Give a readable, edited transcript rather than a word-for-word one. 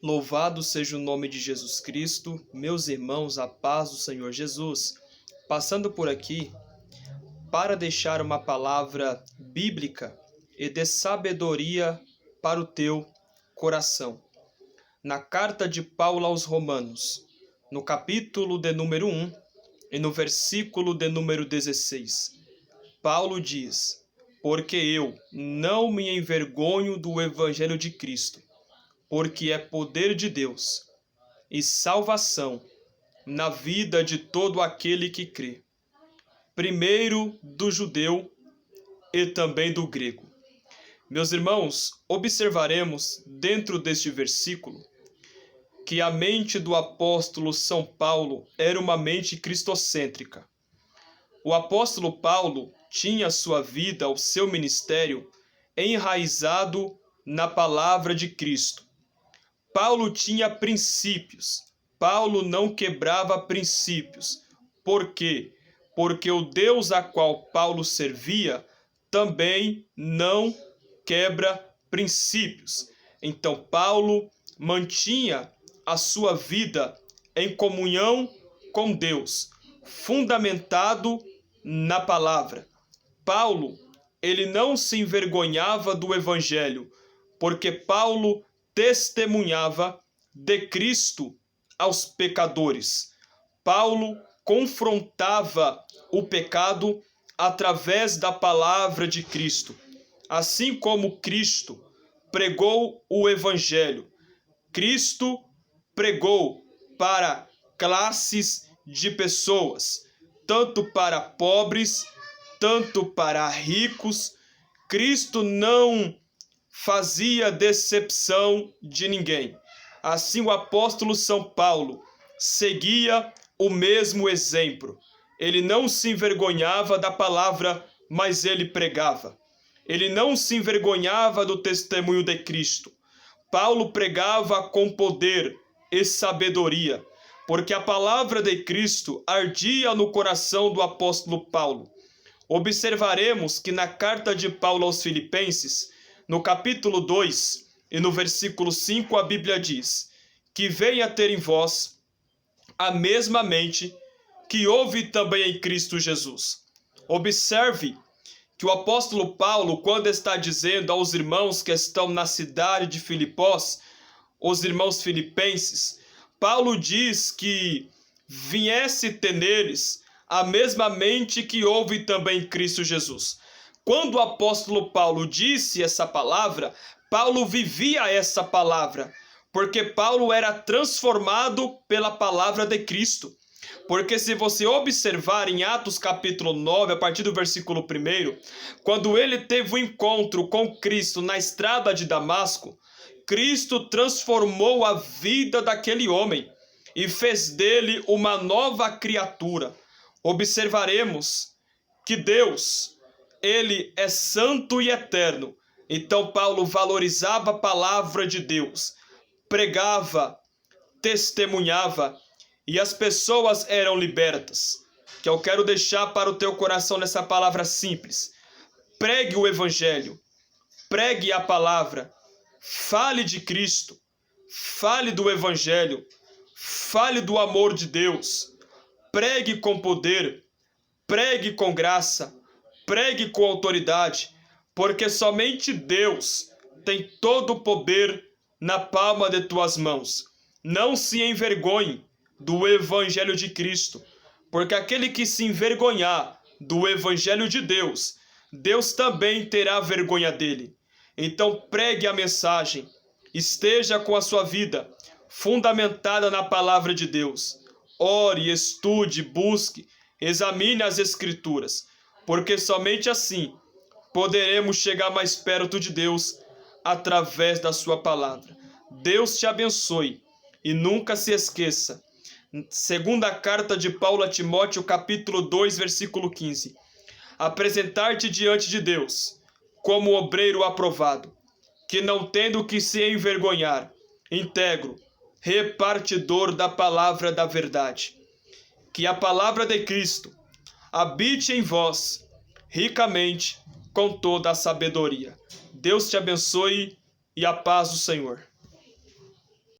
Louvado seja o nome de Jesus Cristo, meus irmãos, a paz do Senhor Jesus. Passando por aqui para deixar uma palavra bíblica e de sabedoria para o teu coração. Na carta de Paulo aos Romanos, no capítulo de número 1 e no versículo de número 16, Paulo diz: porque eu não me envergonho do evangelho de Cristo, porque é poder de Deus e salvação na vida de todo aquele que crê, primeiro do judeu e também do grego. Meus irmãos, observaremos dentro deste versículo que a mente do apóstolo São Paulo era uma mente cristocêntrica. O apóstolo Paulo tinha sua vida, o seu ministério, enraizado na palavra de Cristo. Paulo tinha princípios. Paulo não quebrava princípios. Por quê? Porque o Deus a qual Paulo servia também não quebra princípios. Então Paulo mantinha a sua vida em comunhão com Deus, fundamentado na palavra. Paulo, ele não se envergonhava do evangelho, porque Paulo testemunhava de Cristo aos pecadores. Paulo confrontava o pecado através da palavra de Cristo. Assim como Cristo pregou o evangelho, Cristo pregou para classes de pessoas, tanto para pobres, tanto para ricos. Cristo não fazia decepção de ninguém. Assim o apóstolo São Paulo seguia o mesmo exemplo. Ele não se envergonhava da palavra, mas ele pregava. Ele não se envergonhava do testemunho de Cristo. Paulo pregava com poder e sabedoria, porque a palavra de Cristo ardia no coração do apóstolo Paulo. Observaremos que na carta de Paulo aos Filipenses, no capítulo 2 e no versículo 5, a Bíblia diz: que venha ter em vós a mesma mente que houve também em Cristo Jesus. Observe que o apóstolo Paulo, quando está dizendo aos irmãos que estão na cidade de Filipós, os irmãos filipenses, Paulo diz que viesse ter neles a mesma mente que houve também em Cristo Jesus. Quando o apóstolo Paulo disse essa palavra, Paulo vivia essa palavra, porque Paulo era transformado pela palavra de Cristo. Porque se você observar em Atos capítulo 9, a partir do versículo 1, quando ele teve o encontro com Cristo na estrada de Damasco, Cristo transformou a vida daquele homem e fez dele uma nova criatura. Observaremos que Deus, ele é santo e eterno. Então Paulo valorizava a palavra de Deus, pregava, testemunhava, e as pessoas eram libertas. Que eu quero deixar para o teu coração nessa palavra simples. Pregue o evangelho, pregue a palavra, fale de Cristo, fale do evangelho, fale do amor de Deus, pregue com poder, pregue com graça, pregue com autoridade, porque somente Deus tem todo o poder na palma de tuas mãos. Não se envergonhe do evangelho de Cristo, porque aquele que se envergonhar do evangelho de Deus, Deus também terá vergonha dele. Então pregue a mensagem, esteja com a sua vida fundamentada na palavra de Deus. Ore, estude, busque, examine as Escrituras, porque somente assim poderemos chegar mais perto de Deus através da sua palavra. Deus te abençoe e nunca se esqueça. Segunda carta de Paulo a Timóteo, capítulo 2, versículo 15. Apresentar-te diante de Deus como obreiro aprovado, que não tendo que se envergonhar, íntegro, repartidor da palavra da verdade. Que a palavra de Cristo habite em vós ricamente com toda a sabedoria. Deus te abençoe e a paz do Senhor.